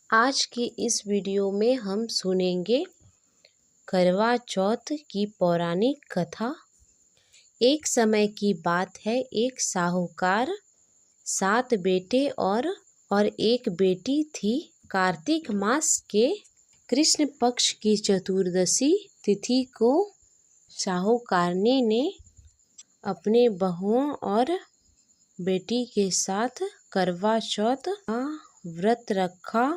आज की इस वीडियो में हम सुनेंगे करवा चौथ की पौराणिक कथा। एक समय की बात है, एक साहूकार 7 बेटे और एक बेटी थी। कार्तिक मास के कृष्ण पक्ष की चतुर्दशी तिथि को साहूकारनी ने अपने बहुओं और बेटी के साथ करवा चौथ का व्रत रखा।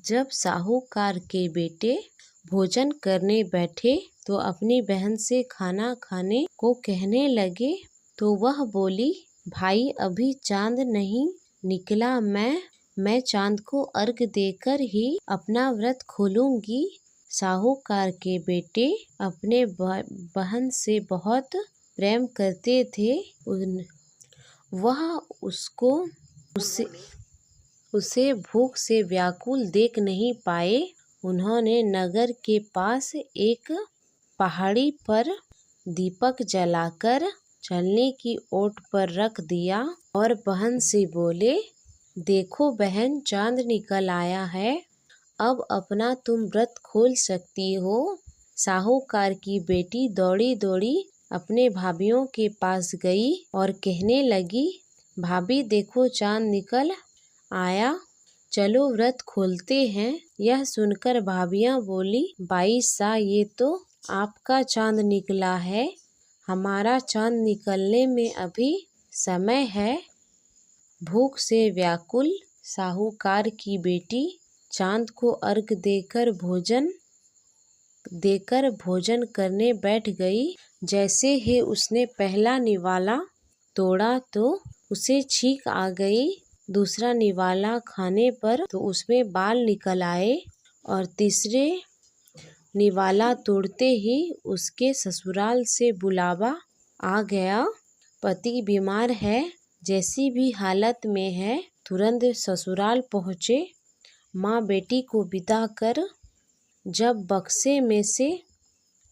जब साहूकार के बेटे भोजन करने बैठे तो अपनी बहन से खाना खाने को कहने लगे, तो वह बोली, भाई अभी चांद नहीं निकला, मैं चांद को अर्घ देकर ही अपना व्रत खोलूंगी। साहूकार के बेटे अपने बहन से बहुत प्रेम करते थे। वह उसे भूख से व्याकुल देख नहीं पाए। उन्होंने नगर के पास एक पहाड़ी पर दीपक जलाकर चलने की ओट पर रख दिया और बहन से बोले, देखो बहन, चांद निकल आया है, अब अपना तुम व्रत खोल सकती हो। साहूकार की बेटी दौड़ी दौड़ी अपने भाभीयों के पास गई और कहने लगी, भाभी देखो चांद निकल आया, चलो व्रत खोलते हैं। यह सुनकर भाभियां बोली, बाई सा, ये तो आपका चांद निकला है, हमारा चांद निकलने में अभी समय है। भूख से व्याकुल साहूकार की बेटी चांद को अर्घ देकर भोजन करने बैठ गई। जैसे ही उसने पहला निवाला तोड़ा तो उसे छींक आ गई। दूसरा निवाला खाने पर तो उसमें बाल निकल आए और तीसरे निवाला तोड़ते ही उसके ससुराल से बुलावा आ गया। पति बीमार है, जैसी भी हालत में है, तुरंत ससुराल पहुँचे। माँ बेटी को विदा कर जब बक्से में से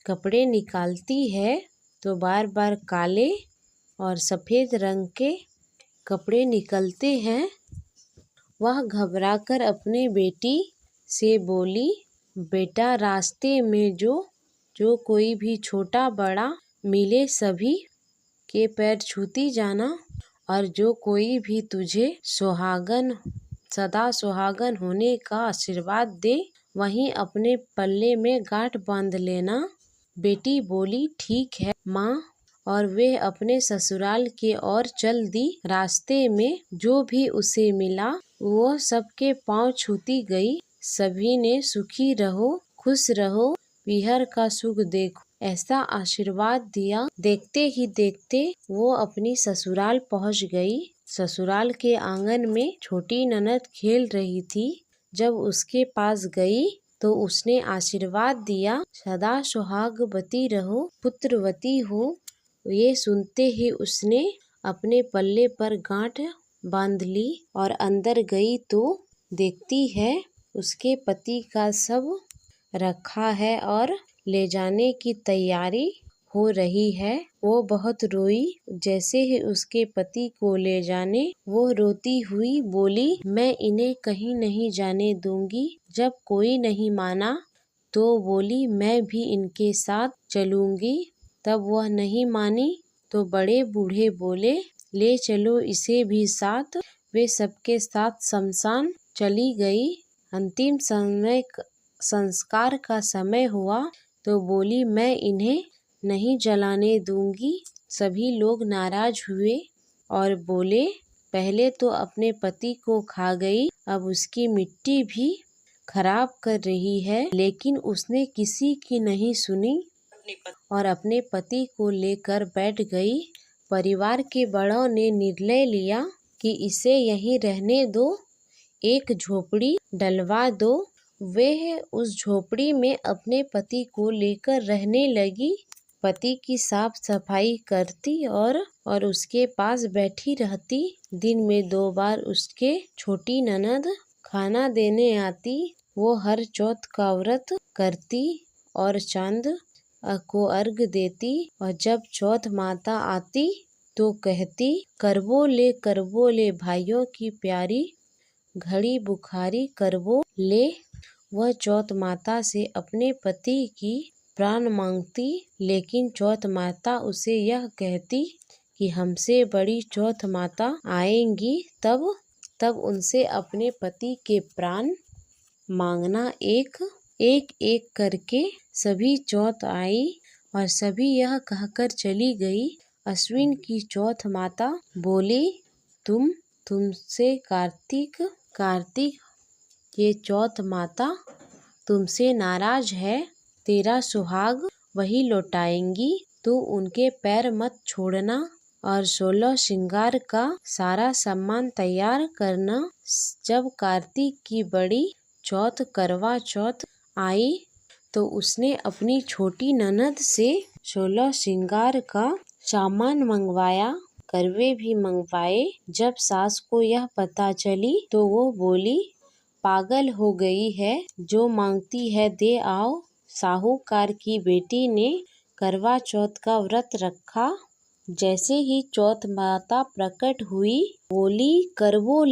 कपड़े निकालती है तो बार बार काले और सफ़ेद रंग के कपड़े निकलते हैं। वह घबराकर अपने बेटी से बोली, बेटा रास्ते में जो कोई भी छोटा बड़ा मिले सभी के पैर छूती जाना, और जो कोई भी तुझे सदा सुहागन होने का आशीर्वाद दे वहीं अपने पल्ले में गांठ बांध लेना। बेटी बोली, ठीक है माँ, और वे अपने ससुराल की ओर चल दी। रास्ते में जो भी उसे मिला वो सबके पांव छूती गई। सभी ने सुखी रहो, खुश रहो, पीहर का सुख देखो, ऐसा आशीर्वाद दिया। देखते ही देखते वो अपनी ससुराल पहुंच गई। ससुराल के आंगन में छोटी ननद खेल रही थी। जब उसके पास गई तो उसने आशीर्वाद दिया, सदा सुहागवती रहो, पुत्रवती हो। ये सुनते ही उसने अपने पल्ले पर गांठ बांध ली और अंदर गई तो देखती है उसके पति का सब रखा है और ले जाने की तैयारी हो रही है। वो बहुत रोई। जैसे ही उसके पति को ले जाने वो रोती हुई बोली, मैं इन्हें कहीं नहीं जाने दूंगी। जब कोई नहीं माना तो बोली, मैं भी इनके साथ चलूंगी। तब वह नहीं मानी तो बड़े बूढ़े बोले, ले चलो इसे भी साथ। वे सबके साथ शमशान चली गई। अंतिम संस्कार का समय हुआ तो बोली, मैं इन्हें नहीं जलाने दूंगी। सभी लोग नाराज हुए और बोले, पहले तो अपने पति को खा गई, अब उसकी मिट्टी भी खराब कर रही है। लेकिन उसने किसी की नहीं सुनी और अपने पति को लेकर बैठ गई। परिवार के बड़ों ने निर्णय लिया कि इसे यहीं रहने दो, एक झोपड़ी डलवा दो। वे उस झोपड़ी में अपने पति को लेकर रहने लगी। पति की साफ सफाई करती और उसके पास बैठी रहती। दिन में 2 बार उसके छोटी ननद खाना देने आती। वो हर चौथ का व्रत करती और चांद को अर्घ देती, और जब चौथ माता आती तो कहती, करवो ले भाइयों की प्यारी घड़ी बुखारी करवो ले। वह चौथ माता से अपने पति की प्राण मांगती, लेकिन चौथ माता उसे यह कहती कि हमसे बड़ी चौथ माता आएंगी, तब उनसे अपने पति के प्राण मांगना। एक एक करके सभी चौथ आई और सभी यह कहकर चली गई। अश्विन की चौथ माता बोली, तुमसे कार्तिक ये चौथ माता तुमसे नाराज है, तेरा सुहाग वही लौटाएंगी। तू उनके पैर मत छोड़ना और 16 श्रृंगार का सारा सामान तैयार करना। जब कार्तिक की बड़ी चौथ करवा चौथ आई तो उसने अपनी छोटी ननद से 16 श्रृंगार का सामान मंगवाया, करवे भी मंगवाए। जब सास को यह पता चली तो वो बोली, पागल हो गई है, जो मांगती है दे आओ। साहूकार की बेटी ने करवा चौथ का व्रत रखा। जैसे ही चौथ माता प्रकट हुई, बोली, करवो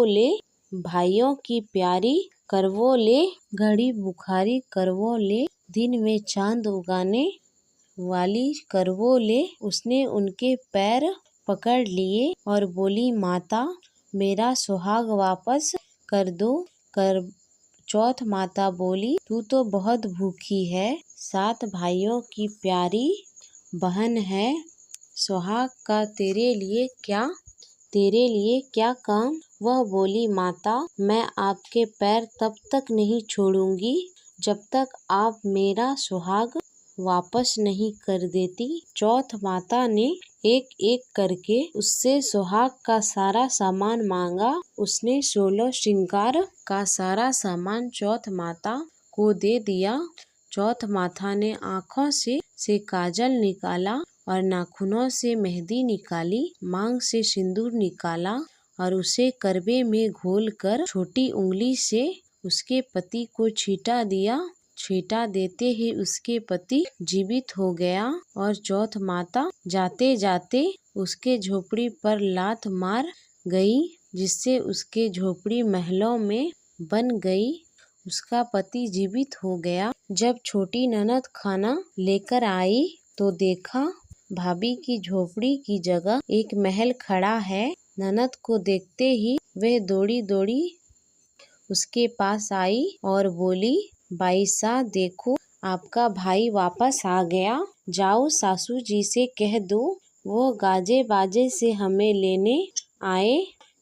ले भाइयों की प्यारी, करवो ले घड़ी बुखारी, करवो ले दिन में चांद उगाने वाली, करवो ले। उसने उनके पैर पकड़ लिए और बोली, माता मेरा सुहाग वापस कर दो। चौथ माता बोली, तू तो बहुत भूखी है, 7 भाइयों की प्यारी बहन है, सुहाग का तेरे लिए क्या काम। वह बोली, माता मैं आपके पैर तब तक नहीं छोड़ूंगी जब तक आप मेरा सुहाग वापस नहीं कर देती। चौथ माता ने एक एक करके उससे सुहाग का सारा सामान मांगा। उसने 16 श्रृंगार का सारा सामान चौथ माता को दे दिया। चौथ माता ने आँखों से काजल निकाला और नाखूनों से मेहंदी निकाली, मांग से सिंदूर निकाला और उसे करवे में घोलकर छोटी उंगली से उसके पति को छींटा दिया। छींटा देते ही उसके पति जीवित हो गया और चौथ माता जाते जाते उसके झोपड़ी पर लात मार गई, जिससे उसके झोपड़ी महलों में बन गई। उसका पति जीवित हो गया। जब छोटी ननद खाना लेकर आई तो देखा भाभी की झोपड़ी की जगह एक महल खड़ा है। ननद को देखते ही वह दौड़ी दौड़ी उसके पास आई और बोली, बाईसा देखो आपका भाई वापस आ गया, जाओ सासू जी से कह दो वो गाजे बाजे से हमें लेने आए।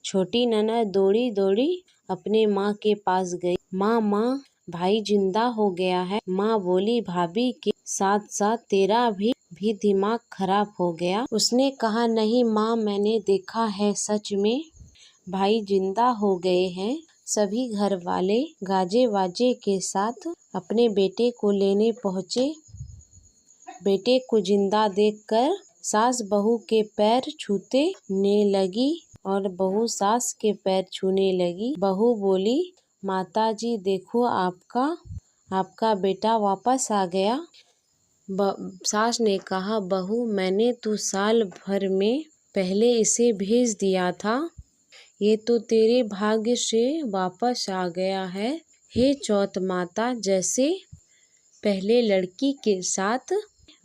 छोटी ननद दौड़ी दौड़ी अपने माँ के पास गई। माँ भाई जिंदा हो गया है। माँ बोली, भाभी के साथ साथ तेरा भी दिमाग खराब हो गया। उसने कहा, नहीं माँ मैंने देखा है, सच में भाई जिंदा हो गए हैं। सभी घर वाले गाजे बाजे के साथ अपने बेटे को लेने पहुँचे। बेटे को जिंदा देखकर सास बहू के पैर छूने लगी और बहू सास के पैर छूने लगी। बहू बोली, माताजी देखो आपका बेटा वापस आ गया। सास ने कहा, बहू मैंने तो साल भर में पहले इसे भेज दिया था, ये तो तेरे भाग्य से वापस आ गया है। हे चौथ माता, जैसे पहले लड़की के साथ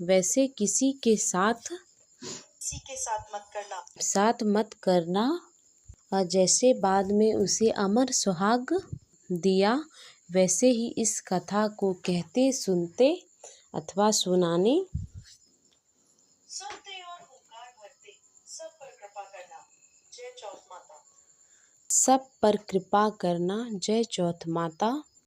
वैसे किसी के साथ मत करना और जैसे बाद में उसे अमर सुहाग दिया, वैसे ही इस कथा को कहते सुनते अथवा सुनाने और ओंकार भरते सब पर कृपा करना। जय चौथ माता। सब पर कृपा करना। जय चौथ माता।